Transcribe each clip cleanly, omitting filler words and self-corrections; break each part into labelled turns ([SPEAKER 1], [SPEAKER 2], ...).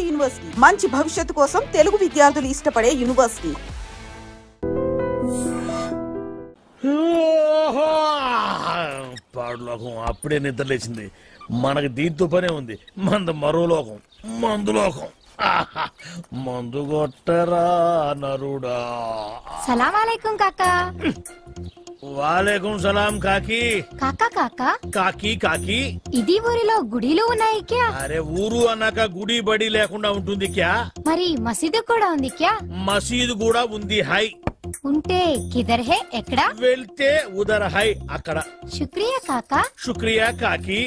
[SPEAKER 1] University, మంచి భవిష్యత్తు కోసం తెలుగు విద్యార్థులు ఇష్టపడే యూనివర్సిటీ.
[SPEAKER 2] పాడులోకం అప్పుడే నిద్ర లేచింది. మనకి దీంతో పనే ఉంది. మరో లోకం, మందులోకం. మందు కొట్టరా నరుడా.
[SPEAKER 3] సలాం అలైకుం కాకా.
[SPEAKER 2] వాలేకుం సలాం కాకి.
[SPEAKER 3] కాకా కాకా
[SPEAKER 2] కాకి కాకి
[SPEAKER 3] ఇది ఊరిలో గుడిలు ఉన్నాయి క్యా?
[SPEAKER 2] అరే ఊరు అన్నాక గుడి బడి లేకుండా ఉంటుంది క్యా?
[SPEAKER 3] మరి మసీదు కూడా ఉంది క్యా?
[SPEAKER 2] మసీదు కూడా ఉంది. హై
[SPEAKER 3] ఉంటే కిదర్ హే ఎక్కడ?
[SPEAKER 2] వెళ్తే ఉదర్ హై అక్కడ.
[SPEAKER 3] శుక్రియా కాకా.
[SPEAKER 2] శుక్రియా కాకి.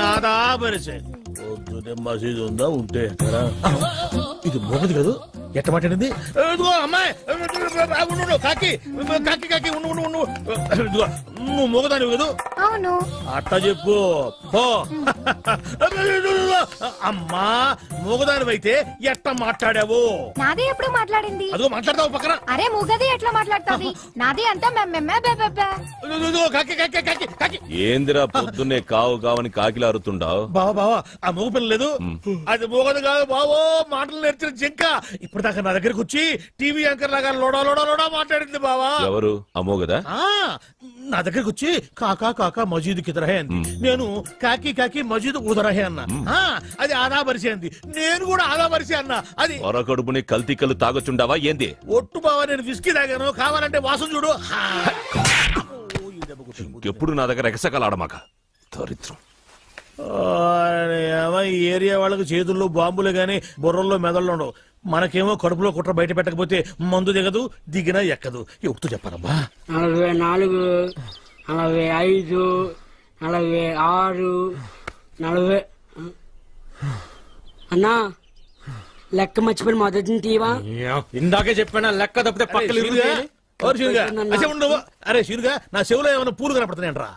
[SPEAKER 3] ఆదాబర్సే.
[SPEAKER 2] పొద్దునే మసీదు ఉందా? ఉంటే ఇది మోగదు కాదు. ఎట్ట మాట్లాడింది? అమ్మాయి కాకి కాకి కాకి నువ్వు మోగదానివి కదూ?
[SPEAKER 3] అవును.
[SPEAKER 2] అట్ట చెప్పు. అమ్మా మోగదానివైతే ఎట్ట మాట్లాడావు?
[SPEAKER 3] నాది ఎప్పుడు మాట్లాడింది?
[SPEAKER 2] అదిగో మాట్లాడతావు పక్కన.
[SPEAKER 3] అరే మూగది ఎట్లా మాట్లాడుతుంది? నాది అంతా
[SPEAKER 4] ఏందిరా పొద్దున్నే కావు కావని కాకిలా అరుతుండావు?
[SPEAKER 2] బావా బావా ఆ మోగ పిల్ల లేదు, అది మోగదు కాదు బావో. మాటలు నేర్చిన జింక ఇప్పుడు దాకా నా దగ్గరకు వచ్చి టీవీ యాంకర్ లాగా లోడా లోడా లోడా మాట్లాడింది బావా.
[SPEAKER 4] ఎవరు అమోగదా?
[SPEAKER 2] నా దగ్గరకు వచ్చి కాకా కాకా మజీద్ కిదరహే అంది. నేను కాకి కాకి మజీద్ ఉదరహే అన్నా. అది ఆదా బరిసే అంది. నేను కూడా ఆదా బరిసే అన్నా. అది
[SPEAKER 4] కడుపుని కల్తీ కళ్ళు తాగొచ్చుండావా ఏంది?
[SPEAKER 2] ఒట్టు బావా, నేను విస్కీ తాగాను. కావాలంటే వాసన చూడు.
[SPEAKER 4] ఎప్పుడు నా దగ్గర ఎగసకలాడమాక దరిద్రం.
[SPEAKER 2] ఏరియా వాళ్ళకి చేతుల్లో బాంబులే గాని బుర్రల్లో మెదళ్ళు ఉండవు. మనకేమో కడుపులో కుట్ర బయట పెట్టకపోతే మందు దిగదు, దిగినా ఎక్కదు. ఎప్పుడు చెప్పారమ్మా?
[SPEAKER 5] 44, 45, 46, 40. అన్నా లెక్క మర్చిపోయిన మొదటి తీవా?
[SPEAKER 6] ఇందాకే చెప్పాను లెక్క తప్పితే పక్కన.
[SPEAKER 2] అరే షీరుగా, నా చెవులో ఏమైనా పూలు కనపడుతున్నాయంట్రా?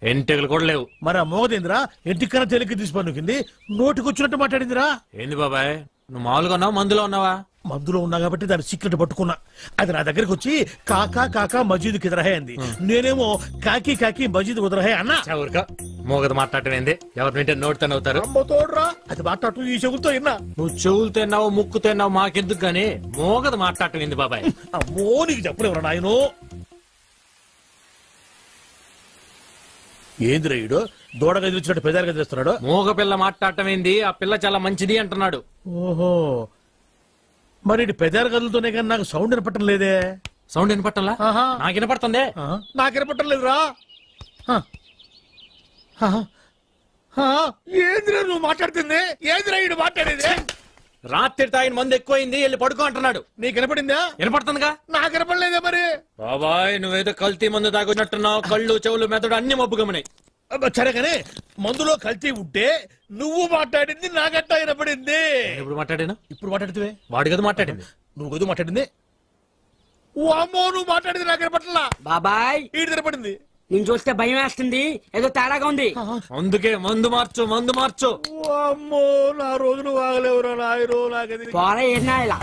[SPEAKER 6] ఎంటెకలు కూడా లేవు.
[SPEAKER 2] మరి ఆ మోగదేందిరా? ఎంటికన్నా తేలిక తీసిపోయింది. నోటికి వచ్చినట్టు మాట్లాడిందిరా.
[SPEAKER 6] ఏంది బాబాయ్, నువ్వు మామూలుగా ఉన్నావా మందులో ఉన్నావా?
[SPEAKER 2] మందులో ఉన్నా కాబట్టి దాని సీక్రెట్ పట్టుకున్నా. అది నా దగ్గరకు వచ్చి కాకా కాకా మజీద్ కిదరహే అంది. నేనేమో కాకి కాకి మజీద్ ఉదరహే అన్నా.
[SPEAKER 6] మోగదు మాట్లాడటం ఏంది? ఎవరు వింటే నోటితో అవుతారు.
[SPEAKER 2] తోడ్రా, అది మాట్లాడటం ఈ చెవులతో విన్నా.
[SPEAKER 6] నువ్వు చెవులతో విన్నావు, ముక్కుతో విన్నావు, మాకెందుకు గానీ మోగదు మాట్లాడటం ఏంది బాబాయ్?
[SPEAKER 2] అమ్మో నీకు చెప్పలేవరా నాయను. ఏంది రైడు దూడగా ఎదిరిచ్చినట్టు పెదాలుగా ఎదిరిస్తున్నాడు?
[SPEAKER 6] మోగ పిల్ల మాట్లాడటం ఏంది? ఆ పిల్ల చాలా మంచిది అంటున్నాడు.
[SPEAKER 2] ఓహో, మరి పెదాలు కదులుతూనే కానీ నాకు సౌండ్ వినపట్టం లేదే.
[SPEAKER 6] సౌండ్ వినపట్టంలా? నాకు వినపడుతుంది.
[SPEAKER 2] నాకు వినపట్టం లేదురా. ఏందిరా నువ్వు మాట్లాడుతుంది? ఏందిరా ఈడు మాట్లాడేది?
[SPEAKER 6] రాత్రి తాగిన మందు ఎక్కువైంది, వెళ్ళి పడుకో అంటున్నాడు.
[SPEAKER 2] నీకు వినపడిందా?
[SPEAKER 6] వినపడుతుందిగా.
[SPEAKER 2] నాకు వినపడలేదే. మరి
[SPEAKER 6] బాబాయ్ నువ్వేదో కల్తీ మందు తాగొచ్చినట్టున్నావు. కళ్ళు చెవులు మెదడు అన్ని మబ్బు గమనాయి.
[SPEAKER 2] సరే కానీ మందులో కల్తీ ఉంటే నువ్వు మాట్లాడింది నాకట్టా వినపడింది.
[SPEAKER 6] ఇప్పుడు మాట్లాడాను.
[SPEAKER 2] ఇప్పుడు మాట్లాడితే
[SPEAKER 6] వాడు కదా మాట్లాడింది.
[SPEAKER 2] నువ్వు కదా మాట్లాడింది. ఓ అమ్మో, నువ్వు మాట్లాడింది నాకు వినపట్లా.
[SPEAKER 5] బాబాయ్
[SPEAKER 2] ఈడు వినపడింది.
[SPEAKER 5] నేను చూస్తే భయం వేస్తుంది, ఏదో తేడాగా ఉంది.
[SPEAKER 6] అందుకే మందు మార్చు, మందు మార్చు.
[SPEAKER 2] అమ్మో నా రోజులు వాగలేవురా నాయనో. నాకది
[SPEAKER 5] పోరా ఏనా ఇలా.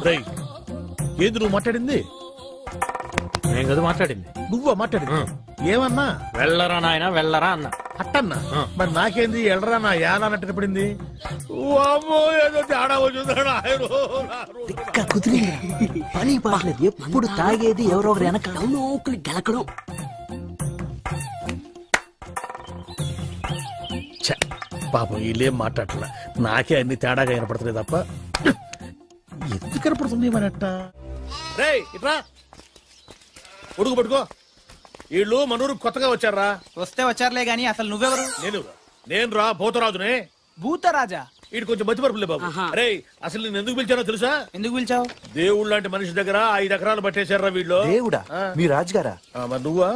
[SPEAKER 2] రై ఏంది నువ్వు మాట్లాడింది?
[SPEAKER 6] నేను కదా మాట్లాడింది.
[SPEAKER 2] నువ్వా మాట్లాడింది? ఏమన్నా?
[SPEAKER 6] వెళ్ళరా నాయన వెళ్ళరా అన్న.
[SPEAKER 2] అట్టన్నా? మరి నాకేంది ఎళ్ళరా నా యాలా అన్నట్టు పడింది. ఏదో తేడా వచ్చిందా?
[SPEAKER 7] పని పాడలేదు, ఎప్పుడు తాగేది ఎవరో ఒకరు వెనక నౌకలు గెలకడం.
[SPEAKER 2] పాపం వీళ్ళేం మాట్లాడలే. నాకే అన్ని తేడాగా వినపడుతున్నాయి తప్ప ఎందుకు కనపడుతుంది మనట్ట. రే ఇట్రా, ఉడుకు పట్టుకో. వీళ్ళు మనూరు కొత్తగా వచ్చారా?
[SPEAKER 8] వస్తే వచ్చారులే గాని అసలు నువ్వెవరు?
[SPEAKER 2] నేను రా భూతరాజునే.
[SPEAKER 8] భూతరాజా?
[SPEAKER 2] వీడు కొంచెం మతిపరుపులే బాబు. అరే అసలు నేను ఎందుకు పిలిచానో తెలుసా?
[SPEAKER 8] ఎందుకు పిలిచావు?
[SPEAKER 2] దేవుడు లాంటి మనిషి దగ్గర 5 ఎకరాలు పట్టేశారా వీళ్ళు.
[SPEAKER 7] దేవుడా? మీ రాజుగారా?
[SPEAKER 2] మరి నువ్వా?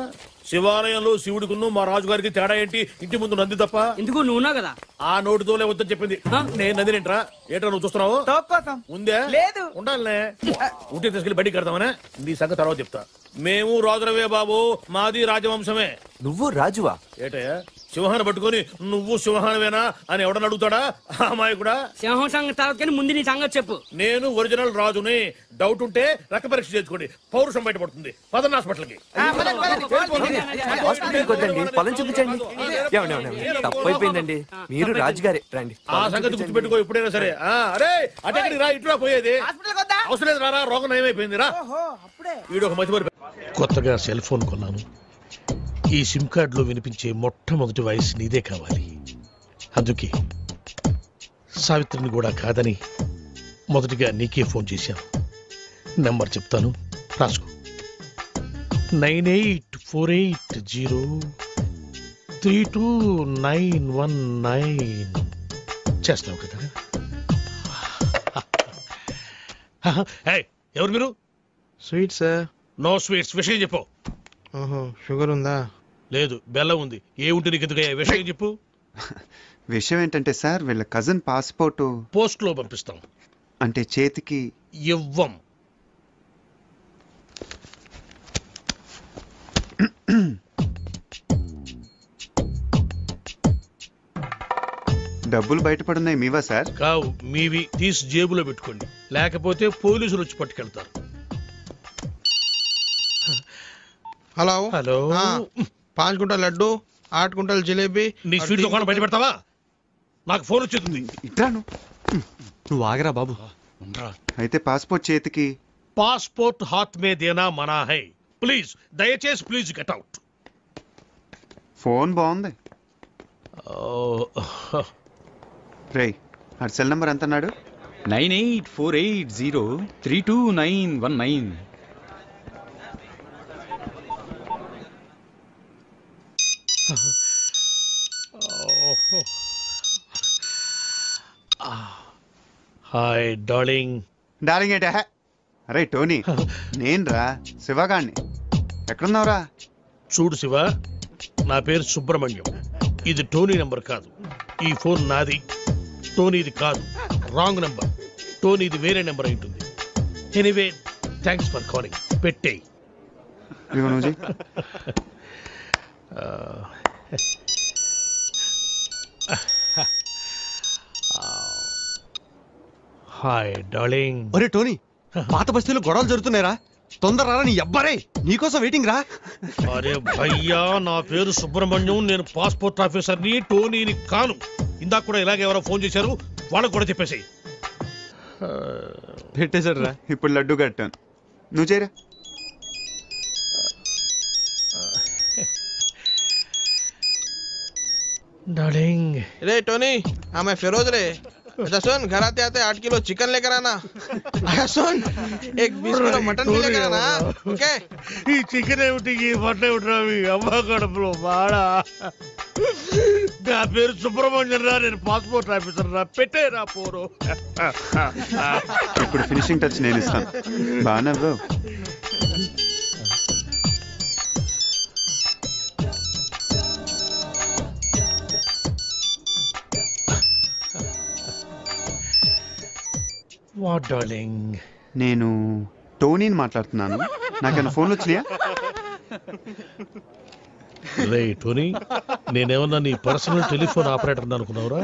[SPEAKER 2] శివాలయంలో శివుడికును మా రాజుగారికి తేడా ఏంటి? ఇంటి ముందు నంది తప్ప.
[SPEAKER 5] ఎందుకు నువ్వున్నావు కదా.
[SPEAKER 2] ఆ నోటితోలే వద్దని చెప్పింది. నేను నందినేంట్రా? ఏంట్రా నువ్వు చూస్తున్నావు? ఉందే
[SPEAKER 8] లేదు.
[SPEAKER 2] ఉండాలనే. ఉంటే తీసుకెళ్లి బడి కడతామనే. నీ సంగతి తర్వాత చెప్తా. మేము రాజులవే బాబు, మాది రాజవంశమే.
[SPEAKER 7] నువ్వు రాజువా?
[SPEAKER 2] ఏటయ్యా సింహాన్ని పట్టుకొని నువ్వు సింహానవేనా అని ఎవడని అడుగుతాడా అమ్మాయి కూడా.
[SPEAKER 5] సింహం సంగతి తర్వాత కానీ ముందు నీ సంగతి చెప్పు.
[SPEAKER 2] నేను ఒరిజినల్ రాజుని. డౌట్ ఉంటే రక్త పరీక్ష చేసుకోండి, పౌరుషం బయటపడుతుంది. పదన్న హాస్పిటల్కి.
[SPEAKER 7] హాస్పిటల్కి వద్దండి, పొలం చూపించండి. తప్పైపోయిందండి, మీరు రాజుగారే రండి.
[SPEAKER 2] ఆ సంగతి గుర్తుపెట్టుకో ఎప్పుడైనా సరే. అరే అటెక్కడికి రా, ఇటురా పోయేది. అవసరం లేదు, రారా, రోగం నయమైపోయింది రా. వీడు ఒక మధ్య కొత్తగా సెల్ ఫోన్ కొన్నాను. ఈ సిమ్ కార్డులో వినిపించే మొట్టమొదటి వాయిస్ నీదే కావాలి. అందుకే సావిత్రిని కూడా కాదని మొదటిగా నీకే ఫోన్ చేశాను. నెంబర్ చెప్తాను, రాసుకో. 9848032919. చేస్తావు కదా? ఎవరు మీరు?
[SPEAKER 9] Sweet sir.
[SPEAKER 2] No sweets. విషయం చెప్పు.
[SPEAKER 9] షుగర్ ఉందా?
[SPEAKER 2] లేదు, బెల్లం ఉంది. ఏ ఉంటే నీకు ఎందుకయ్యా? విషయం చెప్పు.
[SPEAKER 10] విషయం ఏంటంటే సార్, వీళ్ళ కజిన్ పాస్పోర్ట్
[SPEAKER 2] పోస్ట్ లో పంపిస్తాం.
[SPEAKER 10] అంటే చేతికి
[SPEAKER 2] ఇవ్వం.
[SPEAKER 10] డబ్బులు బయటపడున్నాయి మీవా సార్?
[SPEAKER 2] కావు, మీవి. తీసి జేబులో పెట్టుకోండి, లేకపోతే పోలీసులు వచ్చి పట్టుకెళ్తారు.
[SPEAKER 9] Hello
[SPEAKER 2] hello.
[SPEAKER 9] 5 quintal laddu, 8 quintal jalebi.
[SPEAKER 2] నీ స్వీట్ దుకాణం బయట పెడతావా? నాకు ఫోన్ వచ్చేస్తుంది.
[SPEAKER 10] ఇట్రాను.
[SPEAKER 11] నువ్వు ఆగరా బాబు.
[SPEAKER 10] అయితే పాస్పోర్ట్ చేతికి.
[SPEAKER 2] పాస్పోర్ట్ హాత్ మే దేనా మనా హై. ప్లీజ్, దయచేసి ప్లీజ్ గెట్ అవుట్.
[SPEAKER 10] ఫోన్ బాగుంది. రేయ్, ఆ సెల్ నంబర్ ఎంత అన్నాడు?
[SPEAKER 11] 9848032919.
[SPEAKER 2] Hi darling.
[SPEAKER 10] డార్లింగ్ ఏంటే? అరే టోనీ, నేను రా, శివగాణ్ణి. ఎక్కడున్నావురా?
[SPEAKER 2] చూడు శివ, నా పేరు సుబ్రహ్మణ్యం. ఇది టోనీ నెంబర్ కాదు. ఈ ఫోన్ నాది, టోనీది కాదు. Wrong number. టోనీది వేరే నెంబర్ అయి ఉంటుంది. Anyway, thanks for calling. పెట్టేయ్. Hi darling.
[SPEAKER 11] ఒరే టోనీ, పాత బస్తీలో గొడవలు జరుగుతున్నాయిరా, తొందర నీ అబ్బారే, నీకోసం వెయిటింగ్ రా.
[SPEAKER 2] అరే భయ్యా, నా పేరు సుబ్రహ్మణ్యం. నేను పాస్పోర్ట్ ఆఫీసర్ని, టోనీని కాను. ఇందాక కూడా ఇలాగే ఎవరో ఫోన్ చేశారు, వాళ్ళకు కూడా చెప్పేసి
[SPEAKER 11] పెట్టేశాడు రా.
[SPEAKER 10] ఇప్పుడు లడ్డు కట్టాను, నువ్వు చేయరా.
[SPEAKER 2] डार्लिंग।
[SPEAKER 9] रे टोनी, हाँ मैं फिरोज रे। अच्छा सुन, घर आते आते 8 किलो चिकन लेकर आना। अच्छा सुन, एक 20 किलो मटन भी लेकर आना। ओके?
[SPEAKER 2] ఈ చికెన్ ఏమిటి, ఈ మటన్ ఏమిటి రావి? అమ్మ కడుపులో బాడా. నా పేరు సుబ్రహ్మణ్యం రా, నేను పాస్పోర్ట్ ఆఫీసర్ రా. పెట్టేరా పోరు.
[SPEAKER 10] ఇప్పుడు ఫినిషింగ్ టచ్ నేను ఇస్తాను. బాగా బ్రో.
[SPEAKER 2] What darling?
[SPEAKER 10] నేను టోనీని మాట్లాడుతున్నాను. నాకేమైనా ఫోన్లు వచ్చినాయా?
[SPEAKER 2] రే టోనీ, నేనేమన్నా నీ పర్సనల్ టెలిఫోన్ ఆపరేటర్ అనుకున్నావురా?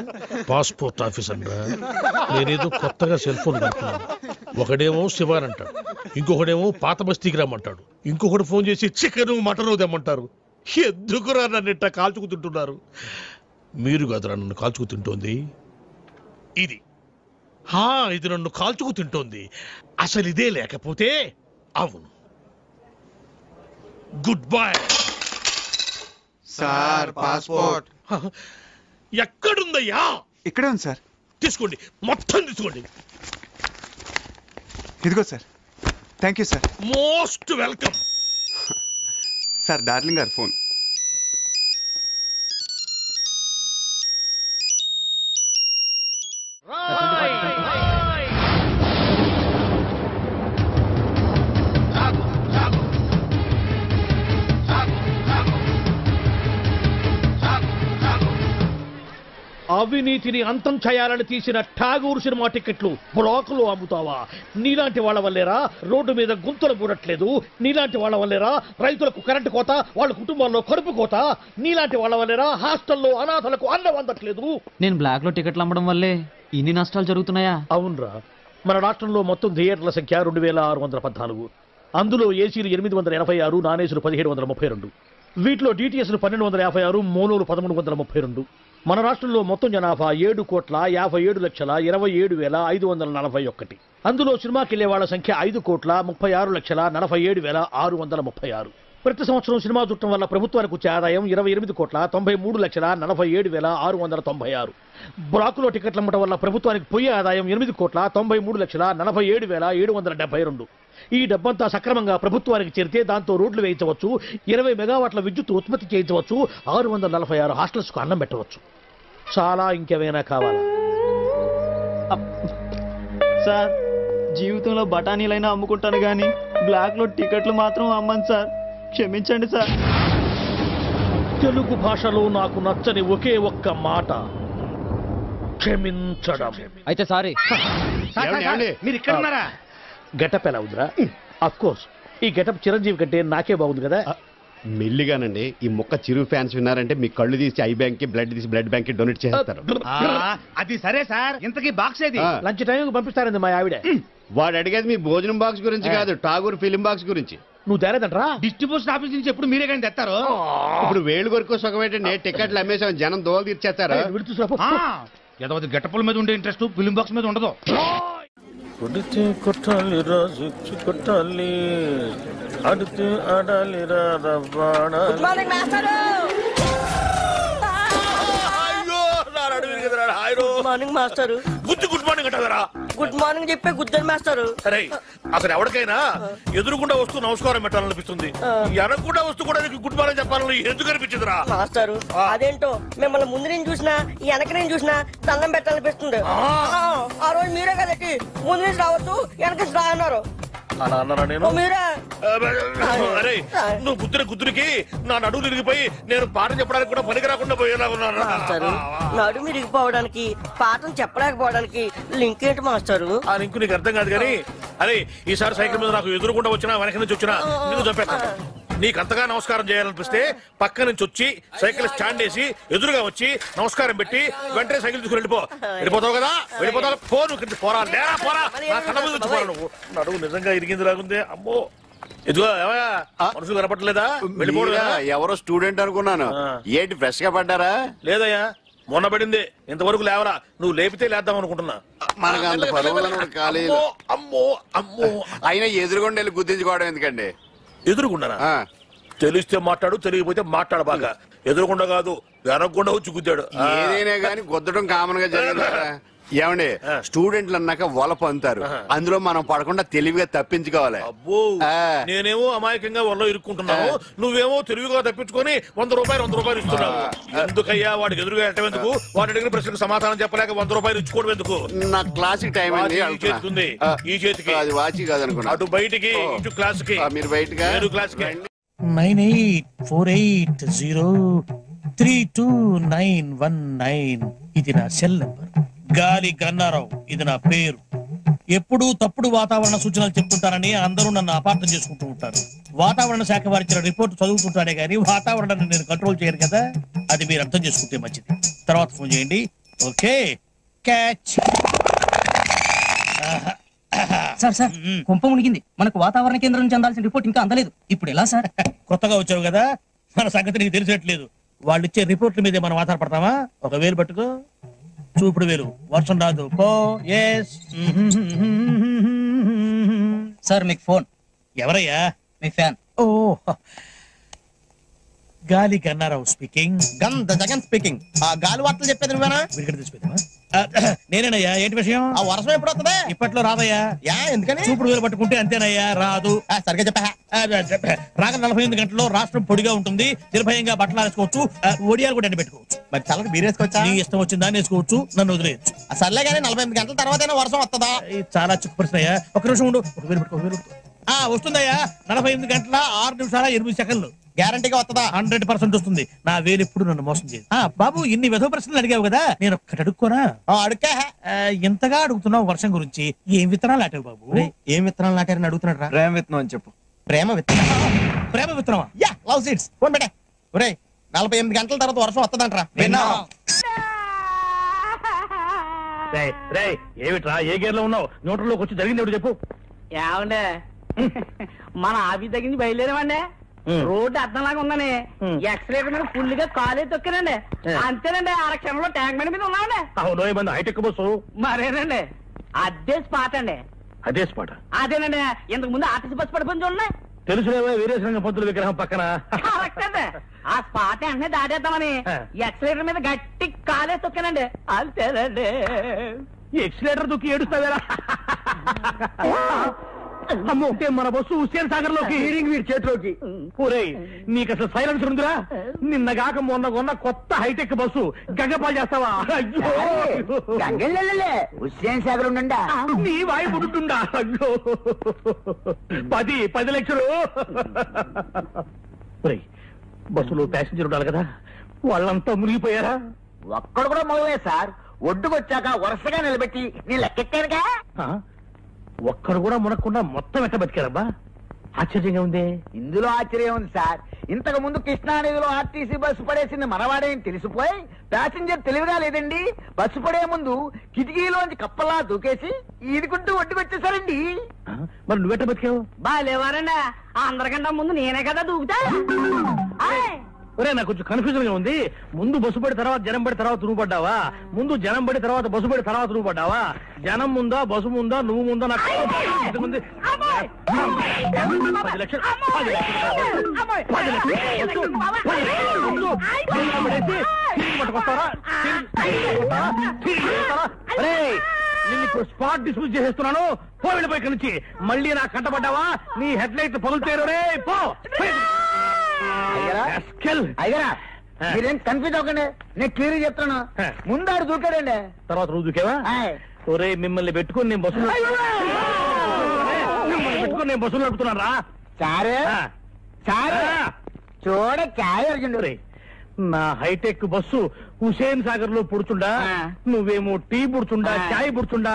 [SPEAKER 2] పాస్పోర్ట్ ఆఫీసర్ రా. నేనేదో కొత్తగా సెల్ ఫోన్ కనుక్కున్నాను. ఒకడేమో శివాన్ అంటాడు, ఇంకొకడేమో పాత బస్తీకి రమ్మంటాడు, ఇంకొకటి ఫోన్ చేసి చికెన్ మటన్ తెమ్మంటారు. ఎందుకురా నన్ను ఇట్ట కాల్చుకు తింటున్నారు? మీరు కాదురా నన్ను కాల్చుకు తింటోంది, ఇది. ఇది నన్ను కాల్చుకు తింటోంది. అసలు ఇదే లేకపోతే అవును. Good bye
[SPEAKER 10] sir. పాస్పోర్ట్
[SPEAKER 2] ఎక్కడుందయ్యా?
[SPEAKER 10] ఇక్కడే ఉంది సార్.
[SPEAKER 2] తీసుకోండి, మొత్తం తీసుకోండి.
[SPEAKER 10] ఇదిగో sir. Thank you sir.
[SPEAKER 2] Most welcome.
[SPEAKER 10] Sir, darling గారు ఫోన్.
[SPEAKER 2] అవినీతిని అంతం చేయాలని తీసిన ఠాగూర్ సినిమా టికెట్లు బ్లాకులో అమ్ముతావా? నీలాంటి వాళ్ళ వల్లేరా రోడ్డు మీద గుంతలు కూడట్లేదు? నీలాంటి వాళ్ళ వల్లేరా రైతులకు కరెంటు కోత, వాళ్ళ కుటుంబాల్లో కడుపు కోత? నీలాంటి వాళ్ళ వల్లేరా హాస్టల్లో అనాథలకు అన్నం అందట్లేదు?
[SPEAKER 7] నేను బ్లాక్ లో టికెట్లు అమ్మడం వల్లే ఇన్ని నష్టాలు జరుగుతున్నాయా?
[SPEAKER 2] అవునరా, మన రాష్ట్రంలో మొత్తం థియేటర్ల సంఖ్య 2614. అందులో ఏసీలు 886, నాన్ ఏసీలు 1732. వీటిలో డిటిఎస్లు 1256, మోనోలు 1332. మన రాష్ట్రంలో మొత్తం జనాభా 7,27,27,541. అందులో సినిమాకి వెళ్లే వాళ్ళ సంఖ్య 5,36,47,636. ప్రతి సంవత్సరం సినిమా చూడటం వల్ల ప్రభుత్వానికి వచ్చే ఆదాయం 28,93,47,696. బ్లాకులో టికెట్లు అమ్మటం వల్ల ప్రభుత్వానికి పోయే ఆదాయం 8,93,47,772. ఈ డబ్బంతా సక్రమంగా ప్రభుత్వానికి చేరితే దాంతో రోడ్లు వేయించవచ్చు, 20 మెగావాట్ల విద్యుత్ ఉత్పత్తి చేయించవచ్చు, 646 హాస్టల్స్ కు అన్నం పెట్టవచ్చు. చాలా ఇంకేమైనా కావాలా?
[SPEAKER 7] సార్, జీవితంలో బఠానీలైనా అమ్ముకుంటాను గానీ బ్లాక్ లో టికెట్లు మాత్రం అమ్మను సార్. క్షమించండి సార్.
[SPEAKER 2] తెలుగు భాషలో నాకు నచ్చని ఒకే ఒక్క మాట క్షమించడం.
[SPEAKER 7] అయితే సారీ.
[SPEAKER 2] మీరు ఇక్కడ ఉన్నారా? గెటప్ ఎలా ఉందిరా? అఫ్ కోర్స్ ఈ గెటప్ చిరంజీవి కంటే నాకే బాగుంది కదా.
[SPEAKER 11] మెల్లిగానండి, ఈ మొక్క చిరు ఫ్యాన్స్ విన్నారంటే మీ కళ్ళు తీసి ఐ బ్యాంక్ కి, బ్లడ్ తీసి బ్లడ్ బ్యాంక్ కి డొనేట్ చేస్తారు.
[SPEAKER 8] అది సరే సార్, ఇంతకీ బాక్స్ ఏది?
[SPEAKER 2] లంచ్ టైం పంపిస్తారండి మా ఆవిడ.
[SPEAKER 11] వాడు అడిగేది మీ భోజనం బాక్స్ గురించి కాదు, ఠాగూర్ ఫిలిం బాక్స్ గురించి.
[SPEAKER 2] నువ్వు తేలేదంటరా?
[SPEAKER 8] డిస్ట్రిబ్యూషన్ ఆఫీస్ నుంచి ఎప్పుడు మీరే కానీ తెస్తారు.
[SPEAKER 11] ఇప్పుడు వేలు కొరకు సుఖమేంటండి, టికెట్లు అమ్మేసాం, జనం దోలు తీర్చేస్తారు.
[SPEAKER 8] ఏదో గెటప్పుల మీద ఉండే ఇంట్రెస్ట్ ఫిలిం బాక్స్ మీద ఉండదు.
[SPEAKER 2] కొడితే కొట్టాలి రాజు కొట్టాలి, ఆడితే ఆడాలి Ravada.
[SPEAKER 5] Good morning master.
[SPEAKER 2] Good morning అంటారా?
[SPEAKER 5] గుడ్ మార్నింగ్ చెప్పే గుద్దని మాస్టర్.
[SPEAKER 2] అరే అసలు ఎవరికైనా ఎదురుకుండా వస్తూ నమస్కారం పెట్టాలనిపిస్తుంది, ఎనకుండా వస్తూ కూడా గుడ్ మార్నింగ్ చెప్పాలని ఎందుకు అనిపించదురా
[SPEAKER 5] మాస్టర్? అదేంటో మిమ్మల్ని ముందు నేను చూసినా వెనక నేను చూసినా దండం పెట్టాలనిపిస్తుంది. ఆ రోజు మీరే కదకి ముందు నుంచి రావచ్చు వెనక నుంచి రా అన్నారు.
[SPEAKER 2] అలా అన్నారా నేను?
[SPEAKER 5] మీరే.
[SPEAKER 2] అరే నువ్వు గుద్దురికి నా నడువు తిరిగిపోయి నేను పాఠం చెప్పడానికి కూడా పనికి రాకుండా పోయేలాగున్నాను.
[SPEAKER 5] నడుము ఇరిగిపోవడానికి పాఠం చెప్పలేకపోవడానికి లింక్ ఏంటి మాస్టర్?
[SPEAKER 2] ఆ లింక్ నీకు అర్థం కాదు కానీ, అరే ఈసారి సైకిల్ మీద నాకు ఎదురుకుండా వచ్చినా వెనక నుంచి వచ్చినా నిన్ను చంపేస్తాను. నీకు అంతగా నమస్కారం చేయాలనిపిస్తే పక్క నుంచి వచ్చి సైకిల్ స్టాండ్ వేసి ఎదురుగా వచ్చి నమస్కారం పెట్టి వెంటనే సైకిల్ తీసుకుని వెళ్ళిపోతావు కదా. వెళ్ళిపోతావు పో, నువ్వు పోరా లేరా పోరా, నా కళ్ళ మీద వచ్చి పోరా. నువ్వు నడువు నిజంగా ఇరిగింది లాగుంది. అమ్మో ఇదిగో మనుషులు కనపడలేదా? వెళ్ళిపోవడం.
[SPEAKER 11] ఎవరో స్టూడెంట్ అనుకున్నాను. ఏంటి ఫ్రెష్ గా పడ్డారా?
[SPEAKER 2] లేదయ్యా, మొన్న పడింది, ఇంతవరకు లేవరా. నువ్వు లేపితే లేద్దాం అనుకుంటున్నా.
[SPEAKER 11] మనకు అంత పరువులను కాలేదు.
[SPEAKER 2] అమ్మో అమ్మో,
[SPEAKER 11] అయినా ఎదురుకుండా వెళ్ళి గుర్తించుకోవడం ఎందుకండి?
[SPEAKER 2] ఎదురుకుండానా? తెలిస్తే మాట్లాడు, తెలియకపోతే మాట్లాడ. బాగా ఎదురుకుండా కాదు వెనకుండా వచ్చి గుద్దాడు.
[SPEAKER 11] ఏదైనా కానీ గుద్దడం కామన్ గా జరిగింది. ఏమండి, స్టూడెంట్లు అన్నాక వలపు అంటారు, అందులో మనం పడకుండా తెలివిగా తప్పించుకోవాలి.
[SPEAKER 2] అబ్బో, నేనేమో అమాయకంగా వల్ల ఇరుక్కుంటున్నావు, నువ్వేమో తెలివిగా తప్పించుకొని 100 రూపాయలు ఇస్తున్నావు. ఎందుకయ్యా వాడికి ఎదురుగా ఎట్టేందుకు? వాడి అడిగిన ప్రశ్నకు సమాధానం చెప్పలేక 100 రూపాయలు ఇచ్చుకోవడం ఎందుకు?
[SPEAKER 11] నా క్లాసిక్ టైం
[SPEAKER 2] చేస్తుంది ఈ చేతికి,
[SPEAKER 11] అది వాచి కాదనుకున్నా.
[SPEAKER 2] అటు బయటికి ఇటు క్లాస్ కి.
[SPEAKER 11] మీరు బయటగా
[SPEAKER 2] క్లాస్ కి 9848032919. ఇది నా సెల్ నంబర్. గాలి గన్నారావు ఇది నా పేరు. ఎప్పుడూ తప్పుడు వాతావరణ సూచనలు చెప్తుంటారని అందరూ నన్ను అపార్థం చేసుకుంటూ ఉంటారు. వాతావరణ శాఖ వారిచ్చిన రిపోర్ట్ చదువుతుంటానే గానీ వాతావరణాన్ని నేను కంట్రోల్ చేయను కదా. అది మీరు అర్థం చేసుకుంటే మంచిది. తర్వాత ఫోన్ చేయండి. Okay, catch.
[SPEAKER 7] సార్ సార్, కుంప మునిగింది. మనకు వాతావరణ కేంద్రం నుంచి అందాల్సిన రిపోర్ట్ ఇంకా అందలేదు. ఇప్పుడు ఎలా సార్?
[SPEAKER 2] కొత్తగా వచ్చావు కదా, మన సంగతి నీకు తెలిసేట్లేదు. వాళ్ళు ఇచ్చే రిపోర్ట్ల మీదే మనం ఆధారపడతామా? ఒక వేలు పట్టుకో, చూపుడు వేలు. వర్షం రాదు పో. ఎస్
[SPEAKER 7] సార్, మీకు ఫోన్.
[SPEAKER 2] ఎవరయ్యా?
[SPEAKER 7] మీ ఫ్యాన్.
[SPEAKER 2] ఓ, గాలి గన్నారావు స్పీకింగ్.
[SPEAKER 9] జగన్ స్పీకింగ్. ఆ గాలి వార్తలు చెప్పేది నువ్వేనా?
[SPEAKER 2] నేనేనయ్యా. ఏంటి విషయం?
[SPEAKER 9] ఆ వర్షం ఎప్పుడు వస్తుంది?
[SPEAKER 2] ఇప్పట్లో రాదయ్యా.
[SPEAKER 9] ఎందుకని?
[SPEAKER 2] చూపుడు వేలు పట్టుకుంటే అంతేనయ్యా, రాదు.
[SPEAKER 9] సరిగ్గా చెప్పా.
[SPEAKER 2] రాగల 48 గంటల్లో రాష్ట్రం పొడిగా ఉంటుంది, నిర్భయంగా బట్టలు వేసుకోవచ్చు, ఒడియాలు కూడా పెట్టుకోవచ్చు.
[SPEAKER 9] మరి చల్లకి బీరేసుకోవచ్చా?
[SPEAKER 2] నీ ఇష్టం వచ్చిందా వేసుకోవచ్చు, నన్ను వదిలేయచ్చు.
[SPEAKER 9] సర్లే కానీ 48 గంటల తర్వాత వర్షం వస్తుందా?
[SPEAKER 2] చాలా చిక్కు ప్రశ్న అయ్యా. ఒక నిమిషం ఉండు. ఒక వేలు పట్టుకో. వస్తుందయ్యా. 48 గంటల 6 నిమిషాల 8 సెకండ్లు.
[SPEAKER 12] గ్యారంటీగా వస్తుందా?
[SPEAKER 2] 100% వస్తుంది. నా వేలు ఎప్పుడు నన్ను మోసం చేయదు. బాబు ఇన్ని వెధవ ప్రశ్నలు అడిగావు కదా, నేను ఒక్కటి అడుక్కోనా?
[SPEAKER 12] అడుక్కా.
[SPEAKER 2] ఇంతగా అడుగుతున్నావు వర్షం గురించి, ఏం విత్తనాలు నాటావు బాబు?
[SPEAKER 12] ఏం విత్తనాలు నాటారని అడుగుతున్నాడు రా.
[SPEAKER 7] ప్రేమ విత్తనం అని చెప్పు.
[SPEAKER 12] ప్రేమ విత్తనం.
[SPEAKER 2] ప్రేమ విత్తనమా?
[SPEAKER 12] Yeah, love seeds. ఫోన్ పెట్టే. ఒరే 48 గంటల తర్వాత వర్షం వస్తుందంటరా. విన్నా?
[SPEAKER 2] ఏమిట్రా ఏ గేర్ లో ఉన్నావు? న్యూట్రల్లోకి వచ్చి జరిగింది ఎవరు చెప్పు.
[SPEAKER 5] ఏమండే మన ఆఫీస్ దగ్గర నుంచి బయలుదేరామండి. రోడ్డు అర్థంలాగా ఉందని ఎక్సలేటర్ మీద ఫుల్ గా కాలే తొక్కానండి. అంతేనండి, అరక్షణంలో ట్యాంక్ బండి మీద ఉన్నామండి.
[SPEAKER 2] అవును మంది హైటెక్ బస్సు.
[SPEAKER 5] మరేనండి అదే స్పాట్ అండి.
[SPEAKER 2] అదే స్పాట్?
[SPEAKER 5] అదేనండి, ఇంతకు ముందు ఆర్టీసీ బస్సు పడిపోయింది చూడండి.
[SPEAKER 2] తెలుసులేవా వీరేశలింగ పంతుల విగ్రహం పక్కన.
[SPEAKER 5] ఆ స్పాట్ వెంటనే దాటేద్దామని ఎక్సలేటర్ మీద గట్టి కాలే తొక్కానండి. అంతేనండి.
[SPEAKER 2] ఎక్సిలేటర్ దుక్కి ఏడుస్తావేరా? అమ్మో, మన బస్సు హుస్సేన్ సాగర్ లోకి, వీరి చేతిలోకి. ఊరేయ్, నీకు అసలు సైలెన్సర్ ఉందిరా? నిన్నగాక మొన్న కొన్న కొత్త హైటెక్ బస్సు గంగపాలు చేస్తావా?
[SPEAKER 5] హుస్సేన్ సాగర్ ఉండండి.
[SPEAKER 2] నీ వాయి పుడుతుండా? అయ్యో 10 లక్షలు. బస్సులో ప్యాసింజర్ ఉండాలి కదా, వాళ్ళంతా మునిగిపోయారా?
[SPEAKER 5] ఒక్కడు కూడా మొదలే సార్. ఒడ్డుకొచ్చాక వరుసగా నిలబెట్టి నీ లెక్కెక్కానుగా.
[SPEAKER 2] ఒక్కడు కూడా మునక్కుండా మొత్తం ఎట్ట బతికారబ్బా? ఆశ్చర్యంగా ఉంది.
[SPEAKER 5] ఇందులో ఆశ్చర్యం ఉంది సార్. ఇంతకు ముందు కృష్ణానదిలో ఆర్టీసీ బస్సు పడేసింది మనవాడే అని తెలిసిపోయి ప్యాసింజర్ తెలివిగా లేదండి, బస్సు పడే ముందు కిటికీలోంచి కప్పలా దూకేసి ఈదుకుంటూ ఒడ్డుకొచ్చేసారండి.
[SPEAKER 2] మరి నువ్వెట్ట బతికావు?
[SPEAKER 5] బాగాలేవారండి, అందరికంటే ముందు నేనే కదా దూకుతా.
[SPEAKER 2] ఒరే నాకు కొంచెం కన్ఫ్యూజన్ గా ఉంది. ముందు బస్సు పడి తర్వాత జనం పడి తర్వాత నువ్వు పడ్డావా? ముందు జనం పడి తర్వాత బస్సు పడి తర్వాత నువ్వు పడ్డావా? జనం ముందా బస్సు ముందా నువ్వు ముందా? నాకు 10 లక్షలు నిన్ను ఇప్పుడు స్పాట్ డిస్మిస్ చేసేస్తున్నాను. వెళ్ళిపోయి ఇక్కడి నుంచి. మళ్ళీ నాకు కంటపడ్డావా నీ హెడ్ లైట్ పగులుతారు. రే పో.
[SPEAKER 5] అయ్యరా మీరేం కన్ఫ్యూజ్ అవ్వకండి, నేను క్లియర్ చెప్తాను. ముందాడు దూకాడండి,
[SPEAKER 2] తర్వాత నువ్వు దూకేవా? ఒరే మిమ్మల్ని పెట్టుకుని నేను బస్సులో నడుపుతున్నాను రా.
[SPEAKER 5] సారే సారే చూడ చాయ్ అర్జునుడు.
[SPEAKER 2] నా హైటెక్ బస్సు హుసేన్ సాగర్ లో పుడుచుండా, నువ్వేమో టీ పుడుచుండా, చాయ్ పుడుచుండా.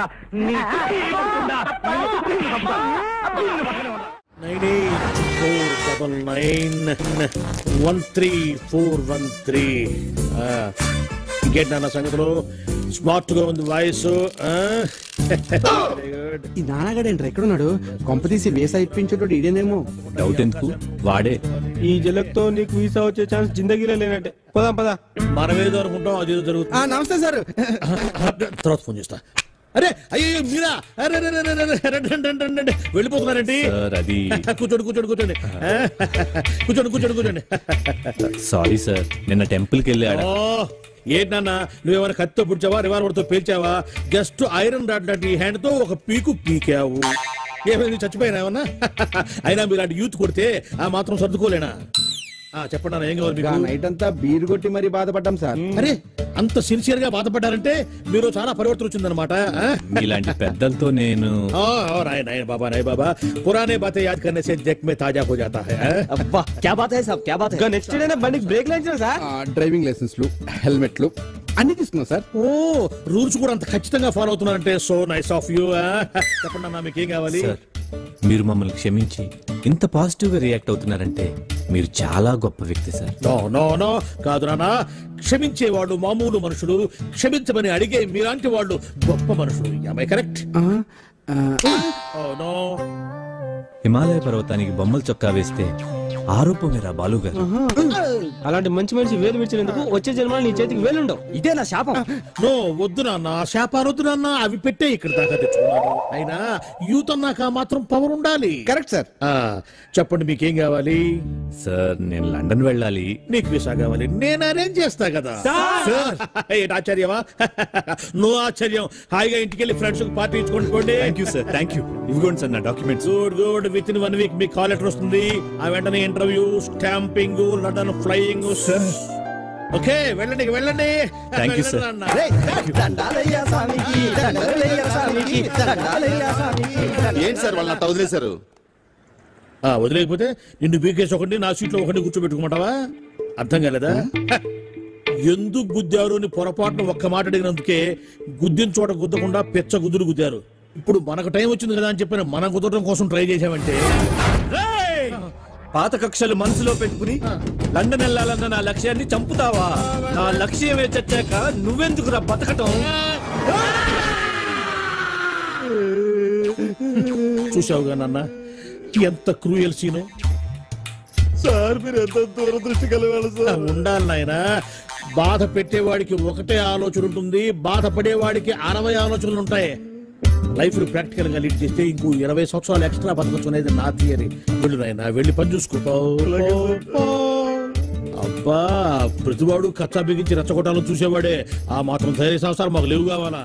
[SPEAKER 2] 984913 ఇంకేంటి నాన్న సంగతులు? స్మార్ట్ గా ఉంది వాయిస్.
[SPEAKER 13] ఈ నాన్నగాడేంట్రా ఎక్కడున్నాడు? కొంపతీసి వేసా ఇప్పించేటోడు ఇదేనేమో.
[SPEAKER 4] డౌట్ ఎందుకు, వాడే.
[SPEAKER 7] ఈ జలక్తో నీకు వీసా వచ్చే ఛాన్స్ జిందగీలో లేనట్టే. పదా పదా.
[SPEAKER 2] మనమేదో అనుకుంటాం, అదేదో జరుగుతుంది.
[SPEAKER 13] నమస్తే సార్.
[SPEAKER 2] తర్వాత ఫోన్ చేస్తా. అరే అయ్యో మీరా? వెళ్ళిపోతున్నారండి. కూర్చోండి కూర్చోండి కూర్చోండి కూర్చోండి కూర్చోండి కూర్చోండి.
[SPEAKER 4] సారీ సార్, నిన్న టెంపుల్ కి వెళ్ళాడు.
[SPEAKER 2] ఏంటన్నా నువ్వేమైనా కత్తితో పుడిచావా, రివాల్వర్ తో పేల్చావా? జస్ట్ ఐరన్ రాడ్ లాంటి హ్యాండ్ తో ఒక పీకు పీకావు. ఏమైంది, చచ్చిపోయినా ఏమన్నా? అయినా మీలాంటి యూత్ కొడితే ఆ మాత్రం సర్దుకోలేనా? చెప్పండి ఏం కావాలి?
[SPEAKER 13] నైట్ అంతా బీరు కొట్టి మరీ బాధపడ్డాం సార్.
[SPEAKER 2] అరే అంత సిన్సియర్ గా బాధపడ్డారంటే మీరు చాలా పరివర్తన వచ్చిందనమాట.
[SPEAKER 4] ఇలాంటి పెద్దలతో నేను
[SPEAKER 2] బాబా నాయ్ బాబా పురానే బాతే యాద్ కర్నే సే జగ్ మే తాజా హో జాతా హై.
[SPEAKER 13] అబ్బా క్యా బాత్ హై సాబ్, క్యా బాత్ హై. నెక్స్ట్ డే బండికి బ్రేక్ లైన్స్ సార్, డ్రైవింగ్ లైసెన్స్లు, హెల్మెట్లు అన్ని తీసుకున్నాం సార్.
[SPEAKER 2] ఓ రూల్స్ కూడా అంత ఖచ్చితంగా ఫాలో అవుతున్నారంటే సో నైస్ ఆఫ్ యూ. చెప్పండి అన్న మీకు ఏం కావాలి?
[SPEAKER 4] మీరు మమ్మల్ని క్షమించి ఇంత పాజిటివ్ గా రియాక్ట్ అవుతున్నారంటే మీరు చాలా గొప్ప వ్యక్తి సార్.
[SPEAKER 2] నో నో నో కాదు నాన్న, క్షమించేవాళ్ళు మామూలు మనుషులు, క్షమించమని అడిగే మీలాంటి వాళ్ళు గొప్ప మనుషులు. am I correct? No
[SPEAKER 4] Himalaya పర్వతానికి బొమ్మల చొక్కా వేస్తే ఆరోపమేరా బాలుగారు.
[SPEAKER 7] అలాంటి మంచి మనిషి వేలు విడిచినందుకు వచ్చే జన్మలో నీ చేతికి వేలుండవు. ఇదే నా శాపం.
[SPEAKER 2] నో వద్దు నాన్న, శాపాలు వద్దు నాన్న, అవి పెట్టే ఇక్కడ దాకా తెచ్చుకున్నాను. అయినా యూత్ అన్నాక మాత్రం పవర్ ఉండాలి.
[SPEAKER 13] Correct sir.
[SPEAKER 2] చెప్పండి మీకేం కావాలి?
[SPEAKER 4] సార్ నేను లండన్ వెళ్ళాలి.
[SPEAKER 2] నీకు వీసా కావాలి, నేను అరేంజ్ చేస్తా కదా. ఏంటి ఆశ్చర్యమా? నో ఆశ్చర్యం. హాయిగా ఇంటికి వెళ్ళి ఫ్రెండ్స్ పార్టీ ఇచ్చుకోండి.
[SPEAKER 4] Thank you sir, thank you. ఇవ్వండి సార్ నా documents.
[SPEAKER 2] Good good. Within 1 week మీకు కాల్ లెటర్ వస్తుంది. ఆ వెంటనే interview, stamping, London flying. Okay వెళ్ళండి వెళ్ళండి.
[SPEAKER 4] Thank you sir.
[SPEAKER 11] ఏంటి సార్ వాళ్ళు వదిలేశారు?
[SPEAKER 2] వదిలేకపోతే నిన్ను బీకేసి ఒకటి నా సీట్లో ఒకటి కూర్చోబెట్టుకోమంటావా? అర్థం కాలేదా? ఎందుకు గుద్దారు అని పొరపాటున ఒక్క మాట అడిగినందుకే గుద్దిన చోట గుద్దకుండా పెచ్చ గుద్దులు గుద్దారు. ఇప్పుడు మనకు టైం వచ్చింది కదా అని చెప్పిన మనం కుదరడం కోసం ట్రై చేశామంటే
[SPEAKER 4] పాత కక్షలు మనసులో పెట్టుకుని లండన్ వెళ్ళాలన్న నా లక్ష్యాన్ని చంపుతావా? నా లక్ష్యమే చచ్చాక నువ్వెందుకురా బతకటం?
[SPEAKER 2] చూసావుగా నాన్న ఎంత క్రూయల్ సీను. సార్ మీరు ఎంత దూరదృష్టి కలగాలి సార్. ఉండాలి నాయన. బాధ పెట్టేవాడికి ఒకటే ఆలోచన ఉంటుంది, బాధపడేవాడికి 60 ఆలోచనలు ఉంటాయి. లైఫ్ ప్రాక్టికల్ గా లీడ్ చేస్తే ఇంకో 20 సంవత్సరాలు ఎక్స్ట్రా బతకచ్చు అనేది నా థియరీ. వెళ్ళు నాయన, వెళ్ళి పని చూసుకుంటావు. అబ్బా ప్రతివాడు కచ్చా బిగించి రెచ్చగొట్టాలని చూసేవాడే. ఆ మాత్రం ధైర్య సంవత్సరాలు మాకు లేవు కావాలా?